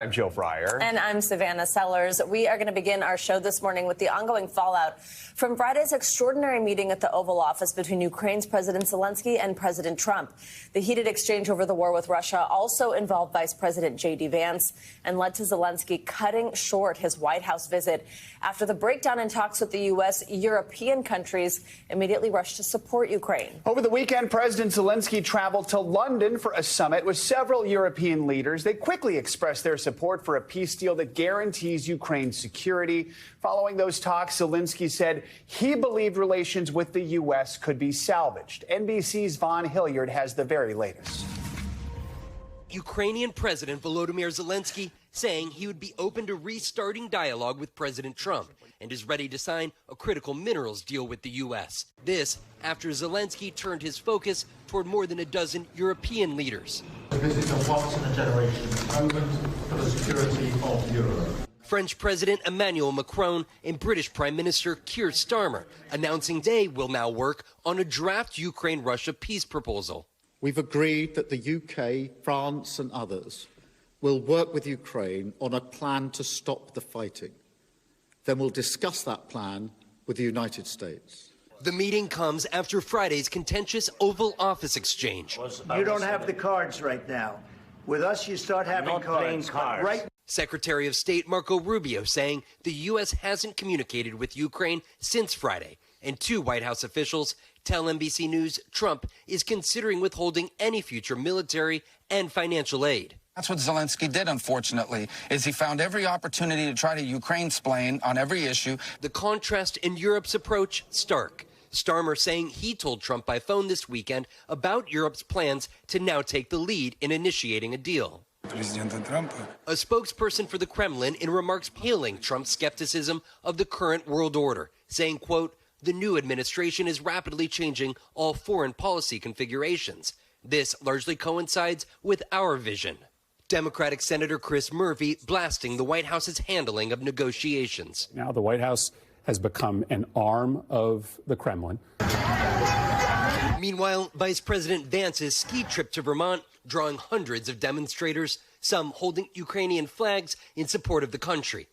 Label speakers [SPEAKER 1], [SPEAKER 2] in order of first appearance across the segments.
[SPEAKER 1] I'm Joe Fryer.
[SPEAKER 2] And I'm Savannah Sellers. We are going to begin our show this morning with the ongoing fallout from Friday's extraordinary meeting at the Oval Office between Ukraine's President Zelensky and President Trump. The heated exchange over the war with Russia also involved Vice President J.D. Vance and led to Zelensky cutting short his White House visit. After the breakdown in talks with the U.S., European countries immediately rushed to support Ukraine.
[SPEAKER 1] Over the weekend, President Zelensky traveled to London for a summit with several European leaders. They quickly expressed their support for a peace deal that guarantees Ukraine's security. Following those talks, Zelensky said he believed relations with the U.S. could be salvaged. NBC's Vaughn Hilliard has the very latest.
[SPEAKER 3] Ukrainian President Volodymyr Zelensky saying he would be open to restarting dialogue with President Trump and is ready to sign a critical minerals deal with the U.S. This after Zelensky turned his focus toward more than a dozen European leaders.
[SPEAKER 4] This is a once-in-a-generation moment for the security of Europe.
[SPEAKER 3] French President Emmanuel Macron and British Prime Minister Keir Starmer announcing they will now work on a draft Ukraine-Russia peace proposal.
[SPEAKER 5] We've agreed that the UK, France and others will work with Ukraine on a plan to stop the fighting. Then we'll discuss that plan with the United States.
[SPEAKER 3] The meeting comes after Friday's contentious Oval Office exchange.
[SPEAKER 6] You don't have the cards right now. With us, you start having cards. Right.
[SPEAKER 3] Secretary of State Marco Rubio saying the U.S. hasn't communicated with Ukraine since Friday. And two White House officials tell NBC News Trump is considering withholding any future military and financial aid.
[SPEAKER 7] That's what Zelensky did, unfortunately, is he found every opportunity to try to Ukraine-splain on every issue.
[SPEAKER 3] The contrast in Europe's approach stark. Starmer saying he told Trump by phone this weekend about Europe's plans to now take the lead in initiating a deal. A spokesperson for the Kremlin in remarks hailing Trump's skepticism of the current world order, saying, quote, the new administration is rapidly changing all foreign policy configurations. This largely coincides with our vision. Democratic Senator Chris Murphy blasting the White House's handling of negotiations.
[SPEAKER 8] Now the White House has become an arm of the Kremlin.
[SPEAKER 3] Meanwhile, Vice President Vance's ski trip to Vermont drawing hundreds of demonstrators, some holding Ukrainian flags in support of the country.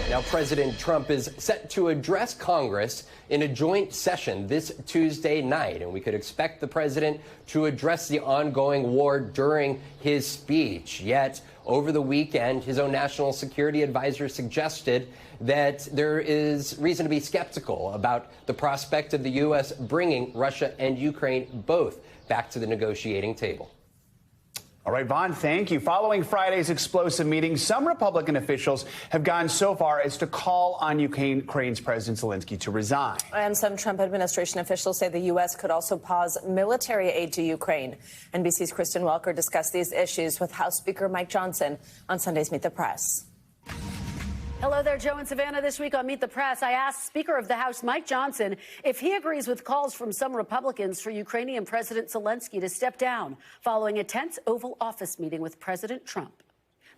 [SPEAKER 3] Now, President Trump is set to address Congress in a joint session this Tuesday night, and we could expect the president to address the ongoing war during his speech. Yet, over the weekend, his own national security advisor suggested that there is reason to be skeptical about the prospect of the U.S. bringing Russia and Ukraine both back to the negotiating table.
[SPEAKER 1] All right, Vaughn, thank you. Following Friday's explosive meeting, some Republican officials have gone so far as to call on Ukraine's President Zelensky to resign.
[SPEAKER 2] And some Trump administration officials say the U.S. could also pause military aid to Ukraine. NBC's Kristen Welker discussed these issues with House Speaker Mike Johnson on Sunday's Meet the Press.
[SPEAKER 9] Hello there, Joe and Savannah. This week on Meet the Press, I asked Speaker of the House Mike Johnson if he agrees with calls from some Republicans for Ukrainian President Zelensky to step down following a tense Oval Office meeting with President Trump.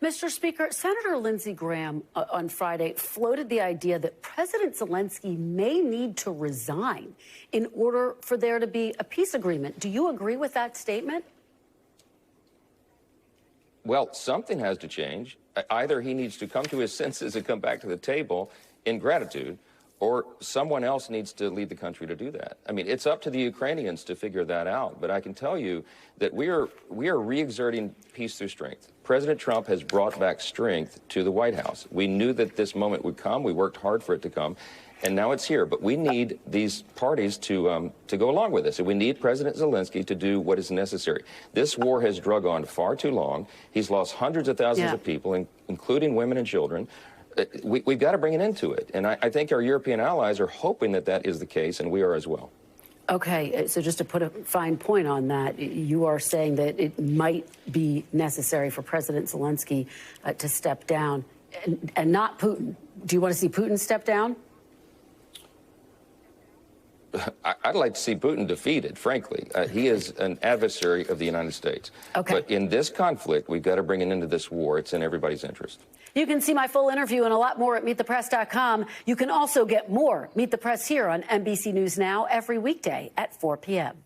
[SPEAKER 9] Mr. Speaker, Senator Lindsey Graham on Friday floated the idea that President Zelensky may need to resign in order for there to be a peace agreement. Do you agree with that statement?
[SPEAKER 10] Well, something has to change. Either he needs to come to his senses and come back to the table in gratitude, or someone else needs to lead the country to do that. I mean, it's up to the Ukrainians to figure that out. But I can tell you that we are re-exerting peace through strength. President Trump has brought back strength to the White House. We knew that this moment would come. We worked hard for it to come. And now it's here. But we need these parties to go along with this. And we need President Zelensky to do what is necessary. This war has drug on far too long. He's lost hundreds of thousands of people, including women and children. We've got to bring an end to it. And I think our European allies are hoping that that is the case, and we are as well.
[SPEAKER 9] Okay, so just to put a fine point on that, you are saying that it might be necessary for President Zelensky to step down and not Putin. Do you want to see Putin step down?
[SPEAKER 10] I'd like to see Putin defeated, frankly. He is an adversary of the United States.
[SPEAKER 9] Okay.
[SPEAKER 10] But in this conflict, we've got to bring an end to this war. It's in everybody's interest.
[SPEAKER 9] You can see my full interview and a lot more at MeetThePress.com. You can also get more Meet the Press here on NBC News Now every weekday at 4 p.m.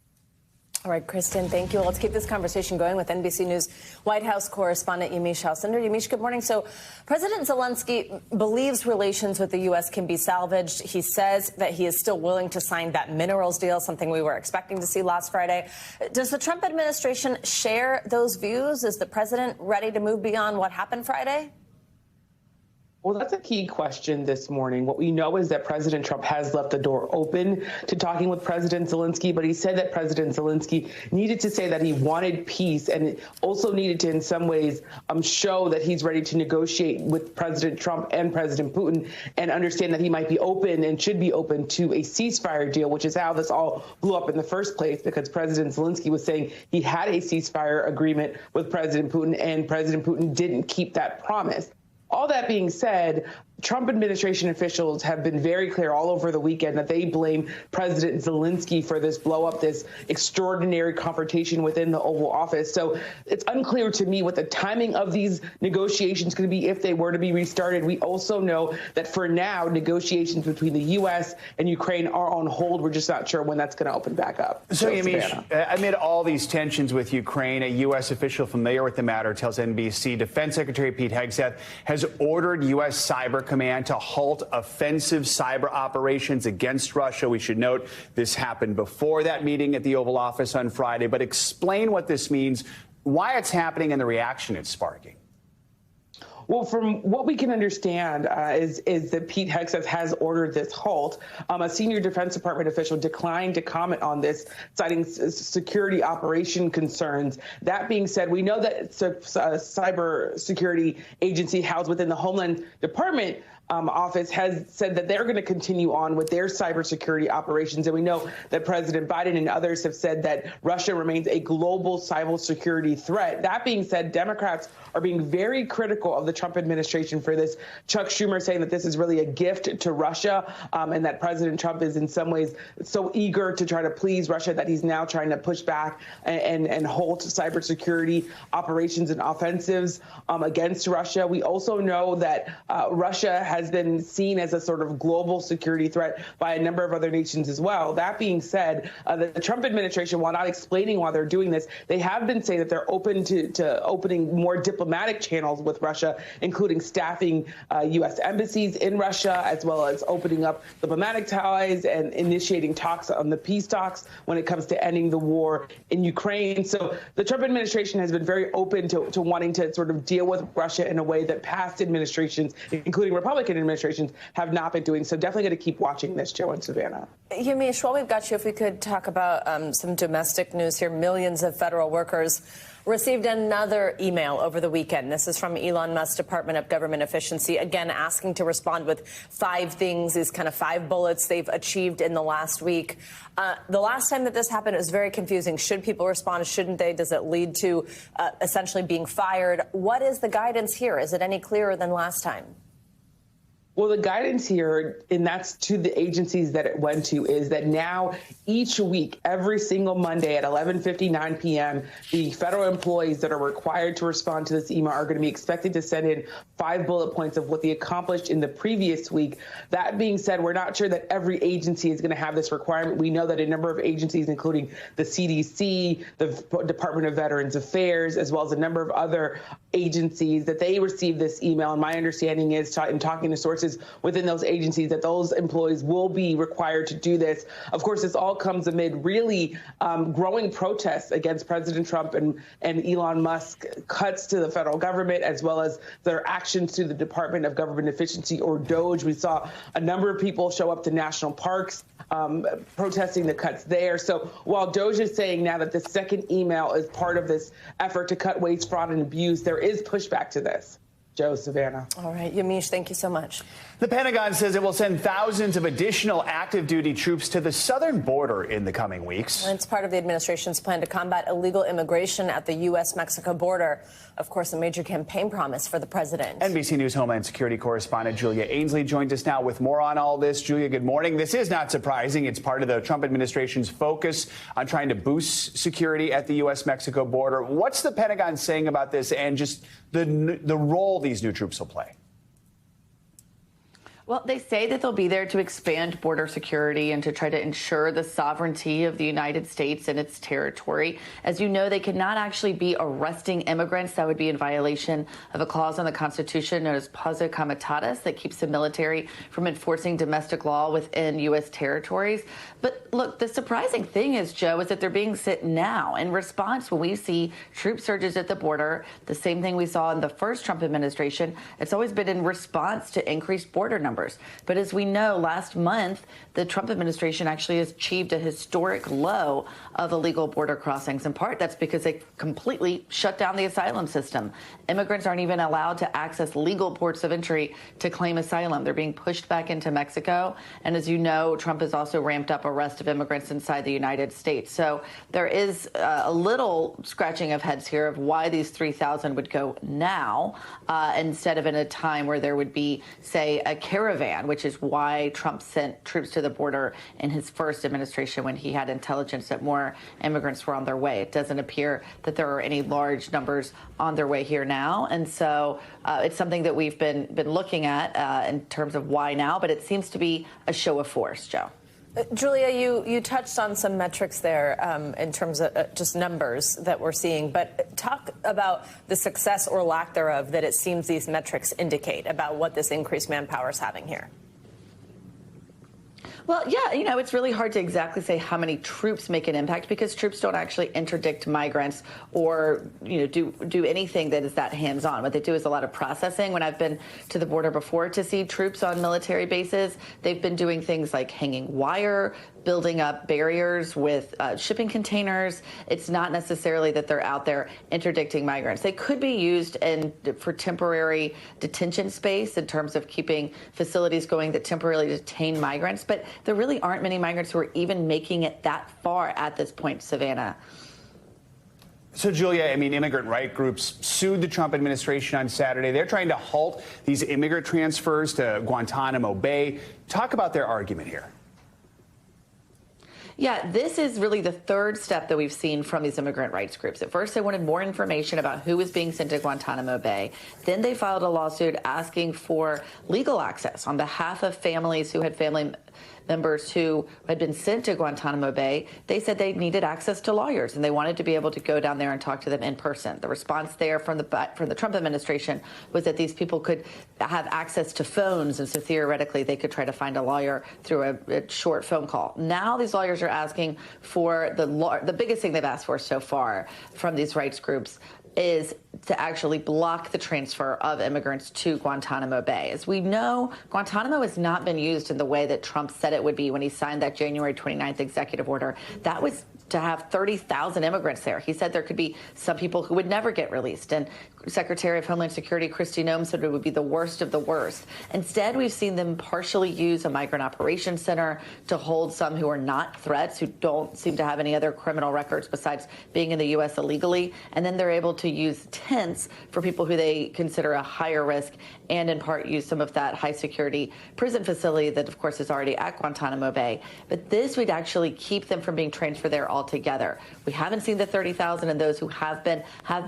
[SPEAKER 2] All right, Kristen, thank you. Well, let's keep this conversation going with NBC News White House correspondent Yamiche Alcindor. Yamiche, good morning. So President Zelensky believes relations with the U.S. can be salvaged. He says that he is still willing to sign that minerals deal, something we were expecting to see last Friday. Does the Trump administration share those views? Is the president ready to move beyond what happened Friday?
[SPEAKER 11] Well, that's a key question this morning. What we know is that President Trump has left the door open to talking with President Zelensky, but he said that President Zelensky needed to say that he wanted peace and also needed to, in some ways, show that he's ready to negotiate with President Trump and President Putin and understand that he might be open and should be open to a ceasefire deal, which is how this all blew up in the first place, because President Zelensky was saying he had a ceasefire agreement with President Putin, and President Putin didn't keep that promise. All that being said, Trump administration officials have been very clear all over the weekend that they blame President Zelensky for this blow up, this extraordinary confrontation within the Oval Office. So it's unclear to me what the timing of these negotiations going to be if they were to be restarted. We also know that for now, negotiations between the U.S. and Ukraine are on hold. We're just not sure when that's going to open back up.
[SPEAKER 1] So, Yamiche, amid all these tensions with Ukraine, a U.S. official familiar with the matter tells NBC Defense Secretary Pete Hegseth has ordered U.S. Cyber Command to halt offensive cyber operations against Russia. We should note this happened before that meeting at the Oval Office on Friday. But explain what this means, why it's happening, and the reaction it's sparking.
[SPEAKER 11] Well, from what we can understand is that Pete Hegseth has ordered this halt. A senior Defense Department official declined to comment on this, citing security operation concerns. That being said, we know that it's a cyber security agency housed within the Homeland Department office has said that they're going to continue on with their cybersecurity operations. And we know that President Biden and others have said that Russia remains a global cybersecurity threat. That being said, Democrats are being very critical of the Trump administration for this. Chuck Schumer saying that this is really a gift to Russia, and that President Trump is in some ways so eager to try to please Russia that he's now trying to push back and halt cybersecurity operations and offensives against Russia. We also know that Russia has been seen as a sort of global security threat by a number of other nations as well. That being said, the Trump administration, while not explaining why they're doing this, they have been saying that they're open to opening more diplomatic channels with Russia, including staffing U.S. embassies in Russia, as well as opening up diplomatic ties and initiating talks on the peace talks when it comes to ending the war in Ukraine. So the Trump administration has been very open to wanting to sort of deal with Russia in a way that past administrations, including Republican administrations, have not been doing. So definitely going to keep watching this, Joe and Savannah.
[SPEAKER 2] Yamiche, while we've got you, if we could talk about some domestic news here. Millions of federal workers received another email over the weekend. This is from Elon Musk's Department of Government Efficiency, again asking to respond with 5 things, these kind of 5 bullets they've achieved in the last week. The last time that this happened, it was very confusing. Should people respond? Shouldn't they? Does it lead to essentially being fired? What is the guidance here? Is it any clearer than last time?
[SPEAKER 11] Well, the guidance here, and that's to the agencies that it went to, is that now each week, every single Monday at 11:59 p.m., the federal employees that are required to respond to this email are going to be expected to send in 5 bullet points of what they accomplished in the previous week. That being said, we're not sure that every agency is going to have this requirement. We know that a number of agencies, including the CDC, the Department of Veterans Affairs, as well as a number of other agencies, that they received this email. And my understanding is, in talking to sources within those agencies, that those employees will be required to do this. Of course, this all comes amid really growing protests against President Trump and Elon Musk cuts to the federal government, as well as their actions to the Department of Government Efficiency, or DOGE. We saw a number of people show up to national parks protesting the cuts there. So while DOGE is saying now that the second email is part of this effort to cut waste, fraud, and abuse, there is pushback to this. Joe, Savannah.
[SPEAKER 2] All right, Yamiche, thank you so much.
[SPEAKER 1] The Pentagon says it will send thousands of additional active duty troops to the southern border in the coming weeks.
[SPEAKER 2] It's part of the administration's plan to combat illegal immigration at the U.S.-Mexico border. Of course, a major campaign promise for the president.
[SPEAKER 1] NBC News Homeland Security correspondent Julia Ainsley joins us now with more on all this. Julia, good morning. This is not surprising. It's part of the Trump administration's focus on trying to boost security at the U.S.-Mexico border. What's the Pentagon saying about this and just the role these new troops will play?
[SPEAKER 12] Well, they say that they'll be there to expand border security and to try to ensure the sovereignty of the United States and its territory. As you know, they cannot actually be arresting immigrants. That would be in violation of a clause in the Constitution known as pausa comitatus that keeps the military from enforcing domestic law within U.S. territories. But look, the surprising thing is, Joe, is that they're being sent now in response when we see troop surges at the border, the same thing we saw in the first Trump administration. It's always been in response to increased border numbers. But as we know, last month, the Trump administration actually has achieved a historic low of illegal border crossings. In part, that's because they completely shut down the asylum system. Immigrants aren't even allowed to access legal ports of entry to claim asylum. They're being pushed back into Mexico. And as you know, Trump has also ramped up arrest of immigrants inside the United States. So there is a little scratching of heads here of why these 3,000 would go now instead of in a time where there would be, say, a caravan, which is why Trump sent troops to the border in his first administration when he had intelligence that more immigrants were on their way. It doesn't appear that there are any large numbers on their way here now. And so it's something that we've been looking at in terms of why now, but it seems to be a show of force, Joe.
[SPEAKER 2] Julia, you touched on some metrics there in terms of just numbers that we're seeing, but talk about the success or lack thereof that it seems these metrics indicate about what this increased manpower is having here.
[SPEAKER 12] Well, yeah, you know, it's really hard to exactly say how many troops make an impact because troops don't actually interdict migrants or, you know, do anything that is that hands-on. What they do is a lot of processing. When I've been to the border before to see troops on military bases, they've been doing things like hanging wire, building up barriers with shipping containers. It's not necessarily that they're out there interdicting migrants. They could be used for temporary detention space in terms of keeping facilities going that temporarily detain migrants. But there really aren't many migrants who are even making it that far at this point, Savannah.
[SPEAKER 1] So, Julia, I mean, immigrant right groups sued the Trump administration on Saturday. They're trying to halt these immigrant transfers to Guantanamo Bay. Talk about their argument here.
[SPEAKER 12] Yeah, this is really the third step that we've seen from these immigrant rights groups. At first, they wanted more information about who was being sent to Guantanamo Bay. Then they filed a lawsuit asking for legal access on behalf of families who had family members who had been sent to Guantanamo Bay. They said they needed access to lawyers and they wanted to be able to go down there and talk to them in person. The response there from the Trump administration was that these people could have access to phones, and so theoretically they could try to find a lawyer through a short phone call. Now these lawyers are asking for the biggest thing they've asked for so far from these rights groups is to actually block the transfer of immigrants to Guantanamo Bay. As we know, Guantanamo has not been used in the way that Trump said it would be when he signed that January 29th executive order. That was to have 30,000 immigrants there. He said there could be some people who would never get released. And Secretary of Homeland Security Kristi Noem said it would be the worst of the worst. Instead, we've seen them partially use a migrant operations center to hold some who are not threats, who don't seem to have any other criminal records besides being in the U.S. illegally. And then they're able to use tents for people who they consider a higher risk, and in part use some of that high security prison facility that, of course, is already at Guantanamo Bay. But this would actually keep them from being transferred there altogether. We haven't seen the 30,000, and those who have been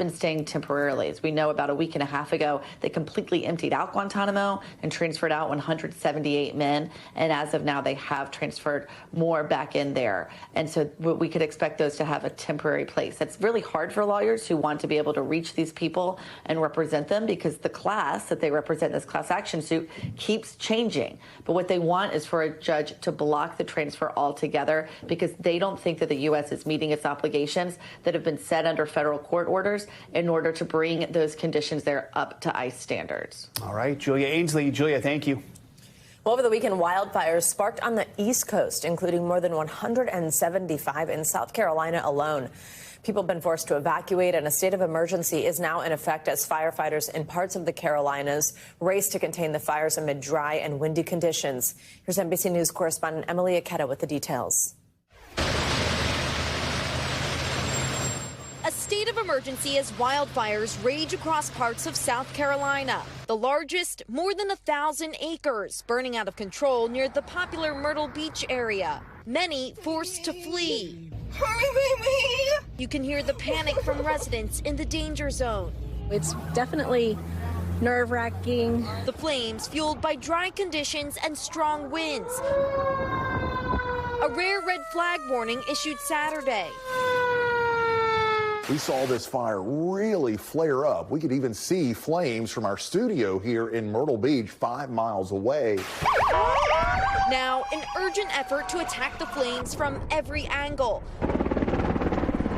[SPEAKER 12] staying temporarily. As we know, about a week and a half ago, they completely emptied out Guantanamo and transferred out 178 men. And as of now, they have transferred more back in there. And so we could expect those to have a temporary place. That's really hard for lawyers who want to be able to reach these people and represent them, because the class that they represent in this class action suit keeps changing. But what they want is for a judge to block the transfer altogether, because they don't think that the U.S. is meeting its obligations that have been set under federal court orders in order to bring those conditions there up to ICE standards.
[SPEAKER 1] All right, Julia Ainsley. Julia, thank you.
[SPEAKER 2] Well, over the weekend, wildfires sparked on the East Coast, including more than 175 in South Carolina alone. People have been forced to evacuate, and a state of emergency is now in effect as firefighters in parts of the Carolinas race to contain the fires amid dry and windy conditions. Here's NBC News correspondent Emily Aketa with the details.
[SPEAKER 13] A state of emergency as wildfires rage across parts of South Carolina. The largest, more than 1,000 acres, burning out of control near the popular Myrtle Beach area. Many forced to flee. Hurry, baby! You can hear the panic from residents in the danger zone.
[SPEAKER 14] It's definitely
[SPEAKER 13] nerve-wracking. The flames fueled by dry conditions and strong winds. A rare red flag warning issued Saturday.
[SPEAKER 14] We saw this fire really flare up. We could even see flames from our studio here in Myrtle Beach, 5 miles away.
[SPEAKER 13] Now, an urgent effort to attack the flames from every angle.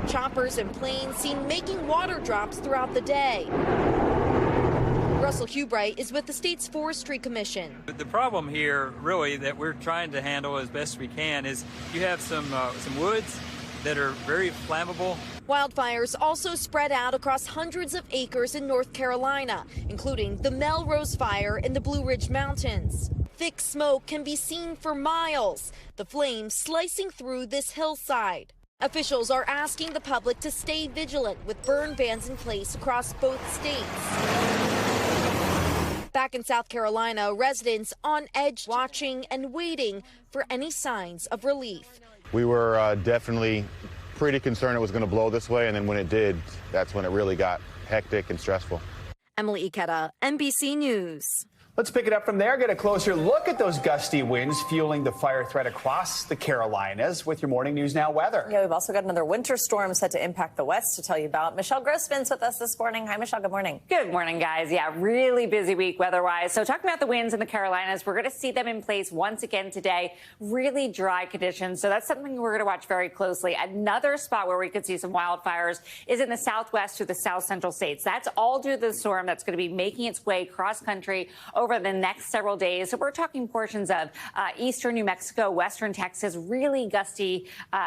[SPEAKER 13] Choppers and planes seen making water drops throughout the day. Russell Hubright is with the state's Forestry Commission.
[SPEAKER 15] The problem here, really, that we're trying to handle as best we can is you have some woods that are very flammable.
[SPEAKER 13] Wildfires also spread out across hundreds of acres in North Carolina, including the Melrose Fire in the Blue Ridge Mountains. Thick smoke can be seen for miles, the flames slicing through this hillside. Officials are asking the public to stay vigilant with burn bans in place across both states. Back in South Carolina, residents on edge watching and waiting for any signs of relief.
[SPEAKER 16] We were definitely pretty concerned it was going to blow this way, and then when it did, that's when it really got hectic and stressful.
[SPEAKER 13] Emily Ikeda, NBC News.
[SPEAKER 1] Let's pick it up from there. Get a closer look at those gusty winds fueling the fire threat across the Carolinas with your Morning News Now weather.
[SPEAKER 2] Yeah, we've also got another winter storm set to impact the West to tell you about. Michelle Grossman's with us this morning. Hi, Michelle. Good morning.
[SPEAKER 17] Good morning, guys. Yeah, really busy week weather-wise. So talking about the winds in the Carolinas, we're going to see them in place once again today. Really dry conditions. So that's something we're going to watch very closely. Another spot where we could see some wildfires is in the southwest to the south central states. That's all due to the storm that's going to be making its way cross country over the next several days. So we're talking portions of eastern New Mexico, western Texas, really gusty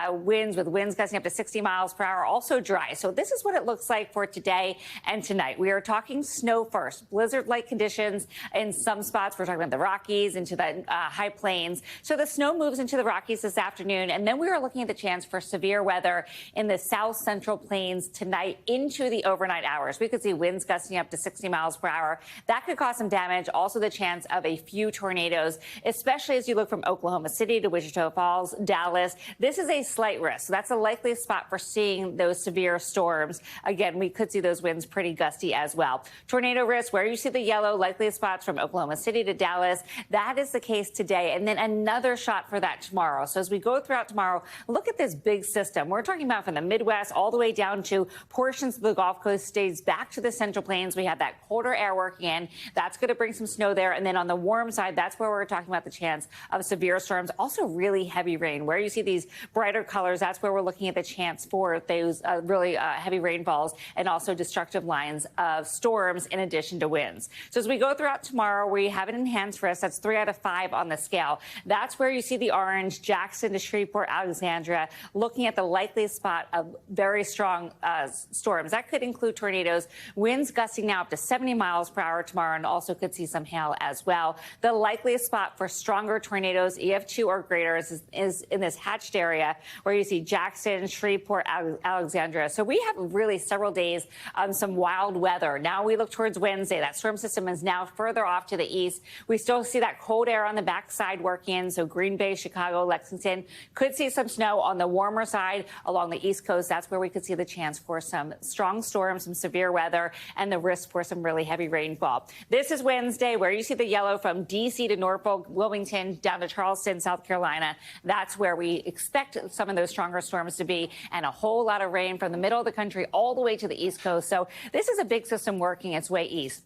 [SPEAKER 17] winds with winds gusting up to 60 miles per hour, also dry. So this is what it looks like for today and tonight. We are talking snow first, blizzard-like conditions in some spots. We're talking about the Rockies into the high plains. So the snow moves into the Rockies this afternoon, and then we are looking at the chance for severe weather in the south central plains tonight into the overnight hours. We could see winds gusting up to 60 miles per hour. That could cause some damage. Also the chance of a few tornadoes, especially as you look from Oklahoma City to Wichita Falls, Dallas. This is a slight risk. So that's a likely spot for seeing those severe storms. Again, we could see those winds pretty gusty as well. Tornado risk, where you see the yellow, likely spots from Oklahoma City to Dallas. That is the case today. And then another shot for that tomorrow. So as we go throughout tomorrow, look at this big system. We're talking about from the Midwest all the way down to portions of the Gulf Coast states back to the Central Plains. We have that colder air working in. That's going to bring some snow there. And then on the warm side, that's where we're talking about the chance of severe storms. Also really heavy rain. Where you see these brighter colors, that's where we're looking at the chance for those really heavy rainfalls and also destructive lines of storms in addition to winds. So as we go throughout tomorrow, we have an enhanced risk. That's 3 out of 5 on the scale. That's where you see the orange, Jackson to Shreveport, Alexandria, looking at the likely spot of very strong storms. That could include tornadoes, winds gusting now up to 70 miles per hour tomorrow, and also could see some hail as well. The likeliest spot for stronger tornadoes, EF2 or greater, is in this hatched area where you see Jackson, Shreveport, Alexandria. So we have really several days of some wild weather. Now we look towards Wednesday. That storm system is now further off to the east. We still see that cold air on the backside working in. So Green Bay, Chicago, Lexington could see some snow on the warmer side along the East Coast. That's where we could see the chance for some strong storms, some severe weather, and the risk for some really heavy rainfall. This is Wednesday, where you see the yellow from D.C. to Norfolk, Wilmington, down to Charleston, South Carolina. That's where we expect some of those stronger storms to be, and a whole lot of rain from the middle of the country all the way to the East Coast. So this is a big system working its way east.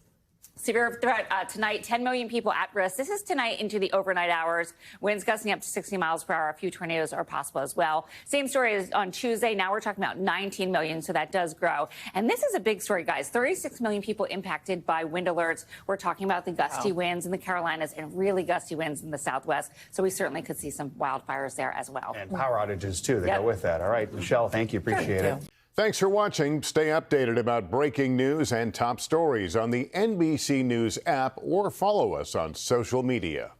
[SPEAKER 17] Severe threat tonight, 10 million people at risk. This is tonight into the overnight hours. Winds gusting up to 60 miles per hour. A few tornadoes are possible as well. Same story as on Tuesday. Now we're talking about 19 million, so that does grow. And this is a big story, guys. 36 million people impacted by wind alerts. We're talking about the gusty winds in the Carolinas and really gusty winds in the Southwest. So we certainly could see some wildfires there as well.
[SPEAKER 1] And power outages, too, that go with that. All right, Michelle, thank you. Appreciate it.
[SPEAKER 18] Thanks for watching. Stay updated about breaking news and top stories on the NBC News app or follow us on social media.